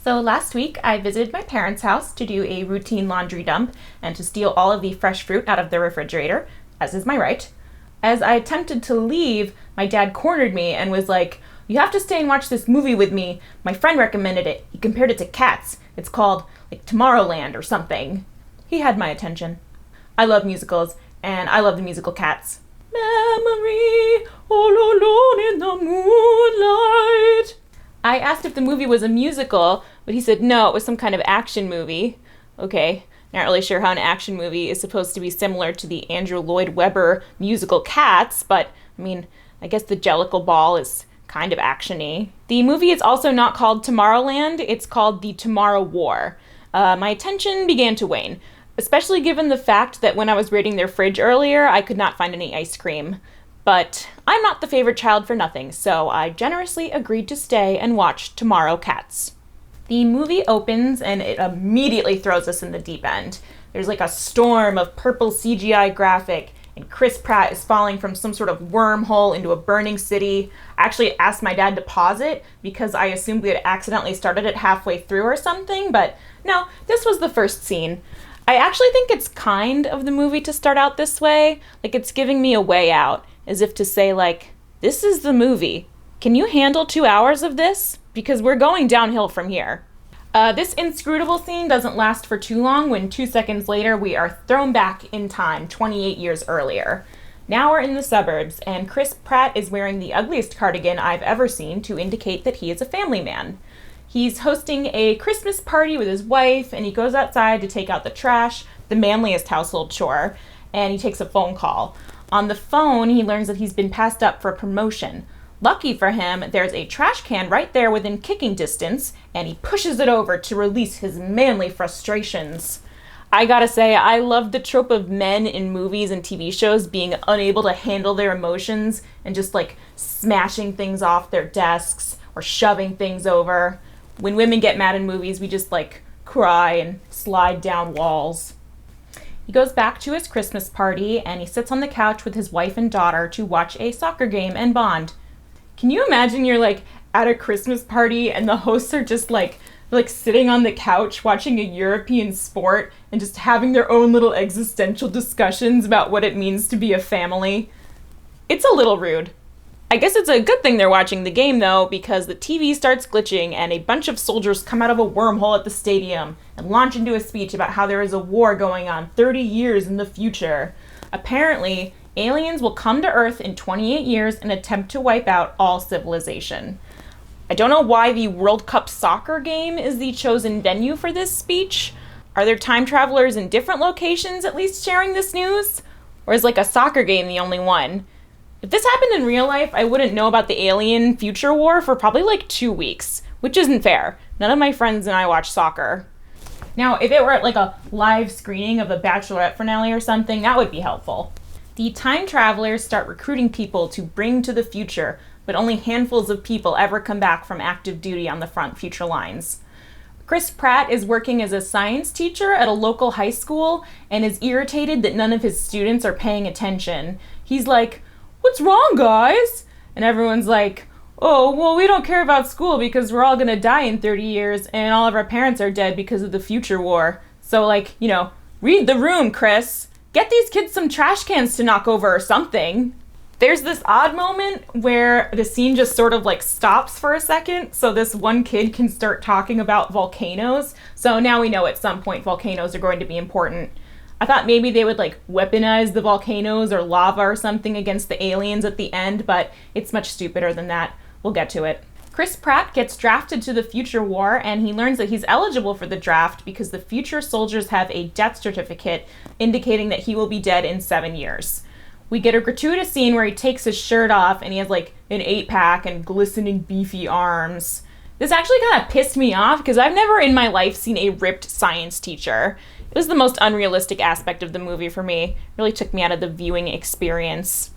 So last week I visited my parents' house to do a routine laundry dump and to steal all of the fresh fruit out of the refrigerator, as is my right. As I attempted to leave, my dad cornered me and was like, "You have to stay and watch this movie with me. My friend recommended it. He compared it to Cats. It's called, Tomorrowland or something." He had my attention. I love musicals, and I love the musical Cats. Memory, all alone in the moonlight. I asked if the movie was a musical, but he said no, it was some kind of action movie. Okay, not really sure how an action movie is supposed to be similar to the Andrew Lloyd Webber musical Cats, but, I guess the Jellicle Ball is kind of action-y. The movie is also not called Tomorrowland, it's called The Tomorrow War. My attention began to wane, especially given the fact that when I was raiding their fridge earlier, I could not find any ice cream. But I'm not the favorite child for nothing, so I generously agreed to stay and watch Tomorrow Cats. The movie opens and it immediately throws us in the deep end. There's a storm of purple CGI graphic, and Chris Pratt is falling from some sort of wormhole into a burning city. I actually asked my dad to pause it because I assumed we had accidentally started it halfway through or something, but no, this was the first scene. I actually think it's kind of the movie to start out this way, it's giving me a way out, as if to say, this is the movie. Can you handle 2 hours of this? Because we're going downhill from here. This inscrutable scene doesn't last for too long when 2 seconds later we are thrown back in time 28 years earlier. Now we're in the suburbs, and Chris Pratt is wearing the ugliest cardigan I've ever seen to indicate that he is a family man. He's hosting a Christmas party with his wife, and he goes outside to take out the trash, the manliest household chore, and he takes a phone call. On the phone, he learns that he's been passed up for a promotion. Lucky for him, there's a trash can right there within kicking distance, and he pushes it over to release his manly frustrations. I gotta say, I love the trope of men in movies and TV shows being unable to handle their emotions and just smashing things off their desks or shoving things over. When women get mad in movies, we just cry and slide down walls. He goes back to his Christmas party and he sits on the couch with his wife and daughter to watch a soccer game and bond. Can you imagine you're at a Christmas party and the hosts are just sitting on the couch watching a European sport and just having their own little existential discussions about what it means to be a family? It's a little rude. I guess it's a good thing they're watching the game, though, because the TV starts glitching and a bunch of soldiers come out of a wormhole at the stadium and launch into a speech about how there is a war going on 30 years in the future. Apparently, aliens will come to Earth in 28 years and attempt to wipe out all civilization. I don't know why the World Cup soccer game is the chosen venue for this speech. Are there time travelers in different locations at least sharing this news? Or is a soccer game the only one? If this happened in real life, I wouldn't know about the alien future war for probably 2 weeks, which isn't fair. None of my friends and I watch soccer. Now, if it were at a live screening of a Bachelorette finale or something, that would be helpful. The time travelers start recruiting people to bring to the future, but only handfuls of people ever come back from active duty on the front future lines. Chris Pratt is working as a science teacher at a local high school and is irritated that none of his students are paying attention. He's like, "What's wrong, guys?" And everyone's like, "Oh, well, we don't care about school because we're all gonna die in 30 years and all of our parents are dead because of the future war. So, read the room, Chris. Get these kids some trash cans to knock over or something." There's this odd moment where the scene just sort of stops for a second so this one kid can start talking about volcanoes. So now we know at some point volcanoes are going to be important. I thought maybe they would weaponize the volcanoes or lava or something against the aliens at the end, but it's much stupider than that. We'll get to it. Chris Pratt gets drafted to the future war, and he learns that he's eligible for the draft because the future soldiers have a death certificate indicating that he will be dead in 7 years. We get a gratuitous scene where he takes his shirt off and he has an 8-pack and glistening beefy arms. This actually kind of pissed me off because I've never in my life seen a ripped science teacher. It was the most unrealistic aspect of the movie for me. It really took me out of the viewing experience.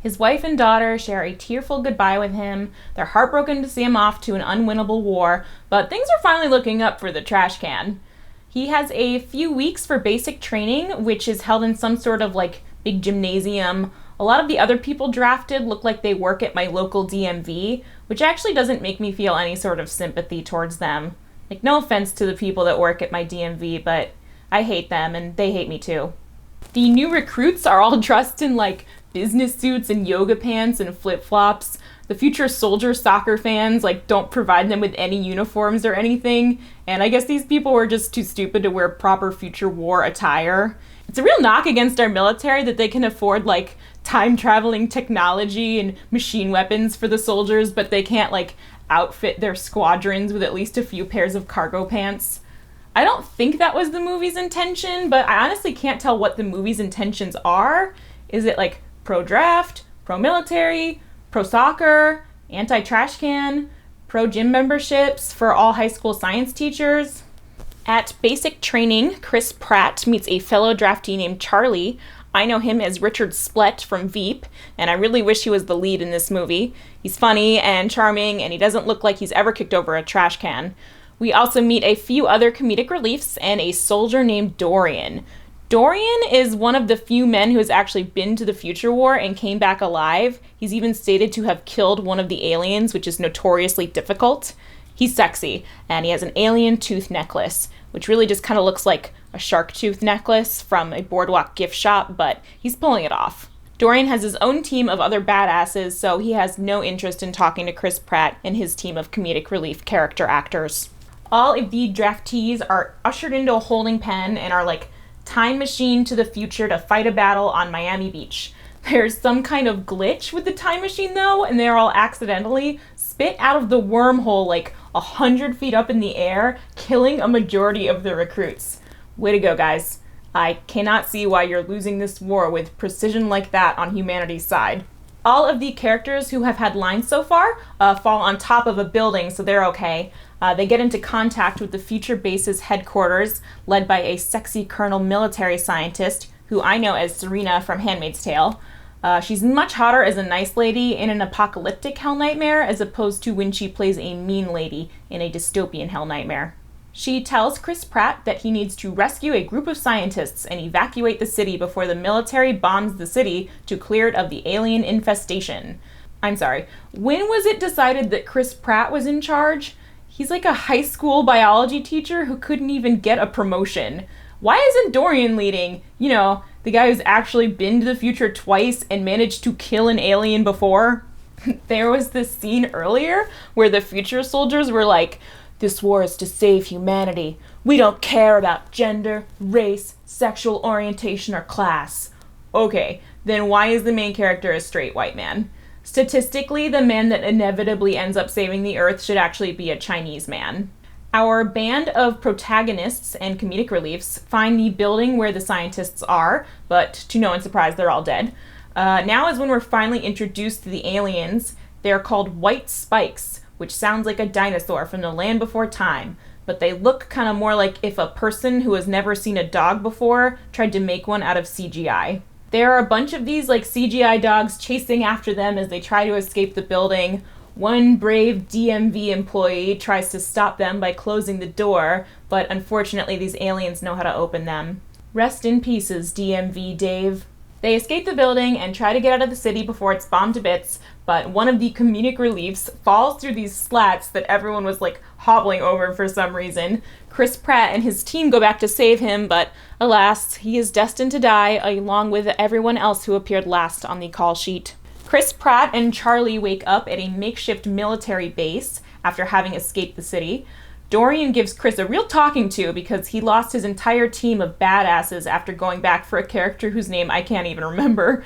His wife and daughter share a tearful goodbye with him. They're heartbroken to see him off to an unwinnable war, but things are finally looking up for the trash can. He has a few weeks for basic training, which is held in some sort of big gymnasium. A lot of the other people drafted look like they work at my local DMV, which actually doesn't make me feel any sort of sympathy towards them. Like, no offense to the people that work at my DMV, but I hate them and they hate me too. The new recruits are all dressed in like business suits and yoga pants and flip-flops. The future soldier soccer fans like don't provide them with any uniforms or anything, and I guess these people were just too stupid to wear proper future war attire. It's a real knock against our military that they can afford like time-traveling technology and machine weapons for the soldiers, but they can't like outfit their squadrons with at least a few pairs of cargo pants. I don't think that was the movie's intention, but I honestly can't tell what the movie's intentions are. Is it like pro-draft, pro-military, pro-soccer, anti-trash can, pro-gym memberships for all high school science teachers? At basic training, Chris Pratt meets a fellow draftee named Charlie. I know him as Richard Splett from Veep, and I really wish he was the lead in this movie. He's funny and charming, and he doesn't look like he's ever kicked over a trash can. We also meet a few other comedic reliefs and a soldier named Dorian. Dorian is one of the few men who has actually been to the future war and came back alive. He's even stated to have killed one of the aliens, which is notoriously difficult. He's sexy, and he has an alien tooth necklace, which really just kind of looks like a shark tooth necklace from a Boardwalk gift shop, but he's pulling it off. Dorian has his own team of other badasses, so he has no interest in talking to Chris Pratt and his team of comedic relief character actors. All of the draftees are ushered into a holding pen and are like time machine to the future to fight a battle on Miami Beach. There's some kind of glitch with the time machine though, and they're all accidentally spit out of the wormhole like 100 feet up in the air, killing a majority of the recruits. Way to go, guys. I cannot see why you're losing this war with precision like that on humanity's side. All of the characters who have had lines so far fall on top of a building, so they're okay. They get into contact with the future base's headquarters, led by a sexy colonel military scientist, who I know as Serena from Handmaid's Tale. She's much hotter as a nice lady in an apocalyptic Hell Nightmare, as opposed to when she plays a mean lady in a dystopian Hell Nightmare. She tells Chris Pratt that he needs to rescue a group of scientists and evacuate the city before the military bombs the city to clear it of the alien infestation. I'm sorry, when was it decided that Chris Pratt was in charge? He's like a high school biology teacher who couldn't even get a promotion. Why isn't Dorian leading? You know, the guy who's actually been to the future twice and managed to kill an alien before? There was this scene earlier where the future soldiers were like, "This war is to save humanity. We don't care about gender, race, sexual orientation, or class." Okay, then why is the main character a straight white man? Statistically, the man that inevitably ends up saving the Earth should actually be a Chinese man. Our band of protagonists and comedic reliefs find the building where the scientists are, but to no one's surprise, they're all dead. Now is when we're finally introduced to the aliens. They're called White Spikes, which sounds like a dinosaur from the land before time, but they look kind of more like if a person who has never seen a dog before tried to make one out of CGI. There are a bunch of these like CGI dogs chasing after them as they try to escape the building. One brave DMV employee tries to stop them by closing the door, but unfortunately these aliens know how to open them. Rest in pieces, DMV Dave. They escape the building and try to get out of the city before it's bombed to bits, but one of the comedic reliefs falls through these slats that everyone was like hobbling over for some reason. Chris Pratt and his team go back to save him, but alas, he is destined to die along with everyone else who appeared last on the call sheet. Chris Pratt and Charlie wake up at a makeshift military base after having escaped the city. Dorian gives Chris a real talking to because he lost his entire team of badasses after going back for a character whose name I can't even remember.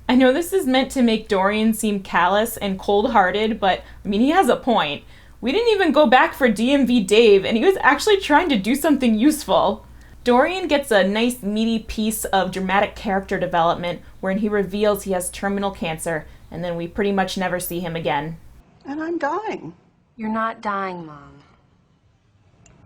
I know this is meant to make Dorian seem callous and cold-hearted, but I mean, he has a point. We didn't even go back for DMV Dave, and he was actually trying to do something useful. Dorian gets a nice meaty piece of dramatic character development wherein he reveals he has terminal cancer, and then we pretty much never see him again. And I'm dying. You're not dying, Mom.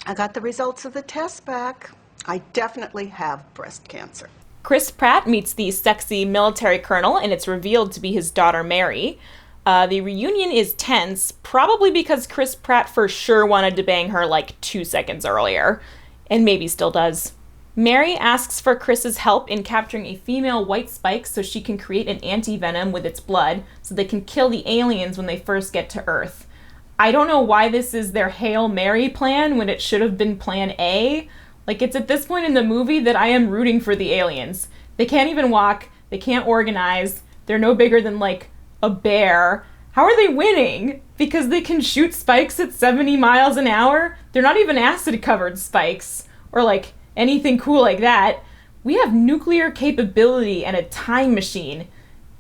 I got the results of the test back. I definitely have breast cancer. Chris Pratt meets the sexy military colonel, and it's revealed to be his daughter Mary. The reunion is tense, probably because Chris Pratt for sure wanted to bang her like 2 seconds earlier, and maybe still does. Mary asks for Chris's help in capturing a female white spike so she can create an anti-venom with its blood so they can kill the aliens when they first get to Earth. I don't know why this is their Hail Mary plan when it should have been plan A. Like, it's at this point in the movie that I am rooting for the aliens. They can't even walk, they can't organize, they're no bigger than, like, a bear. How are they winning? Because they can shoot spikes at 70 miles an hour? They're not even acid-covered spikes, or, like, anything cool like that. We have nuclear capability and a time machine.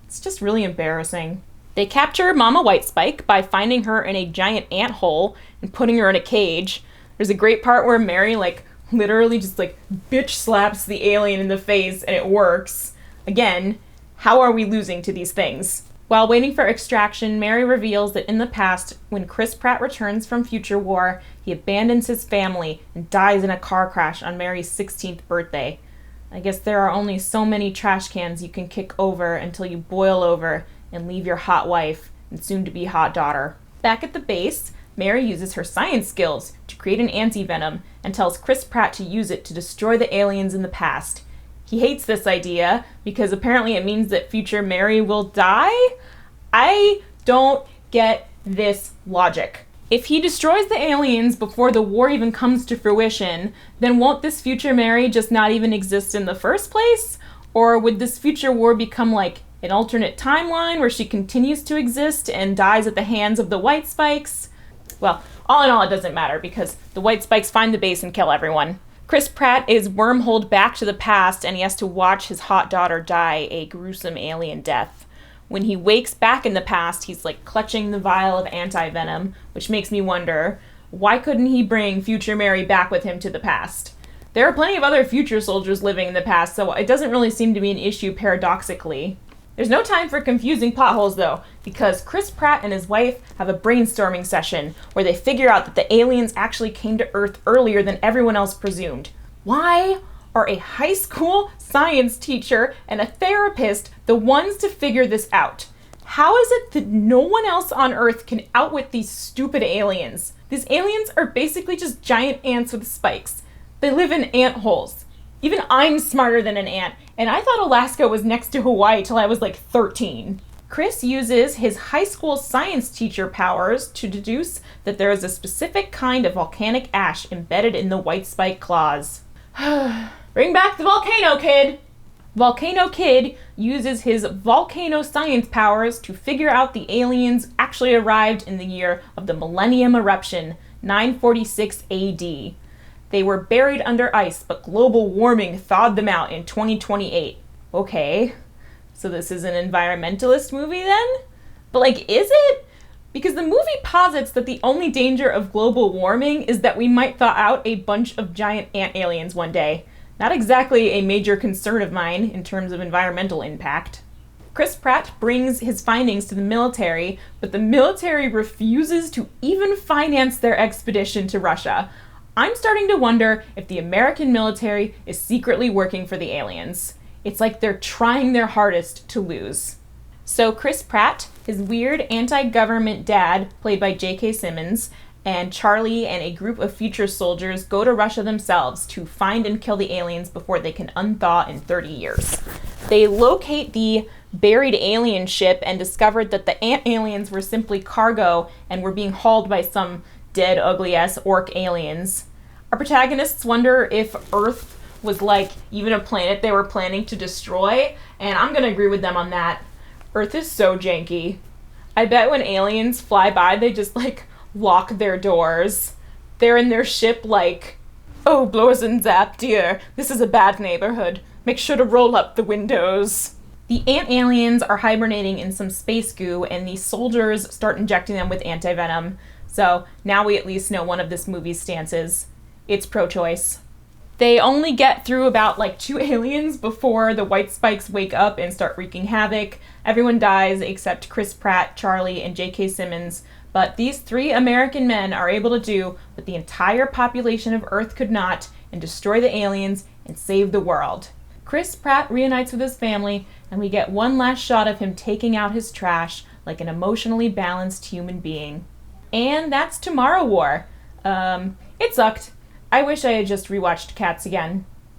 It's just really embarrassing. They capture Mama Whitespike by finding her in a giant ant hole and putting her in a cage. There's a great part where Mary, like, literally just, like, bitch slaps the alien in the face and it works. Again, how are we losing to these things? While waiting for extraction, Mary reveals that in the past, when Chris Pratt returns from Future War, he abandons his family and dies in a car crash on Mary's 16th birthday. I guess there are only so many trash cans you can kick over until you boil over and leave your hot wife and soon-to-be hot daughter. Back at the base, Mary uses her science skills to create an anti-venom and tells Chris Pratt to use it to destroy the aliens in the past. He hates this idea because apparently it means that future Mary will die? I don't get this logic. If he destroys the aliens before the war even comes to fruition, then won't this future Mary just not even exist in the first place? Or would this future war become like an alternate timeline where she continues to exist and dies at the hands of the White Spikes? Well, all in all, it doesn't matter because the White Spikes find the base and kill everyone. Chris Pratt is wormholed back to the past and he has to watch his hot daughter die a gruesome alien death. When he wakes back in the past, he's like clutching the vial of anti-venom, which makes me wonder, why couldn't he bring future Mary back with him to the past? There are plenty of other future soldiers living in the past, so it doesn't really seem to be an issue paradoxically. There's no time for confusing plot holes though, because Chris Pratt and his wife have a brainstorming session where they figure out that the aliens actually came to Earth earlier than everyone else presumed. Why are a high school science teacher and a therapist the ones to figure this out? How is it that no one else on Earth can outwit these stupid aliens? These aliens are basically just giant ants with spikes. They live in ant holes. Even I'm smarter than an ant, and I thought Alaska was next to Hawaii till I was like 13. Chris uses his high school science teacher powers to deduce that there is a specific kind of volcanic ash embedded in the White Spike claws. Bring back the Volcano Kid! Volcano Kid uses his volcano science powers to figure out the aliens actually arrived in the year of the Millennium Eruption, 946 AD. They were buried under ice, but global warming thawed them out in 2028. Okay, so this is an environmentalist movie then? But like, is it? Because the movie posits that the only danger of global warming is that we might thaw out a bunch of giant ant aliens one day. Not exactly a major concern of mine in terms of environmental impact. Chris Pratt brings his findings to the military, but the military refuses to even finance their expedition to Russia. I'm starting to wonder if the American military is secretly working for the aliens. It's like they're trying their hardest to lose. So Chris Pratt, his weird anti-government dad, played by J.K. Simmons, and Charlie and a group of future soldiers go to Russia themselves to find and kill the aliens before they can unthaw in 30 years. They locate the buried alien ship and discovered that the ant aliens were simply cargo and were being hauled by some dead, ugly-ass orc aliens. Our protagonists wonder if Earth was like even a planet they were planning to destroy, and I'm gonna agree with them on that. Earth is so janky. I bet when aliens fly by, they just like lock their doors. They're in their ship like, oh, Blores and Zap, dear, this is a bad neighborhood. Make sure to roll up the windows. The ant aliens are hibernating in some space goo, and the soldiers start injecting them with anti-venom. So now we at least know one of this movie's stances. It's pro-choice. They only get through about like 2 aliens before the White Spikes wake up and start wreaking havoc. Everyone dies except Chris Pratt, Charlie, and J.K. Simmons. But these 3 American men are able to do what the entire population of Earth could not and destroy the aliens and save the world. Chris Pratt reunites with his family, and we get one last shot of him taking out his trash like an emotionally balanced human being. And that's Tomorrow War. It sucked. I wish I had just rewatched Cats again.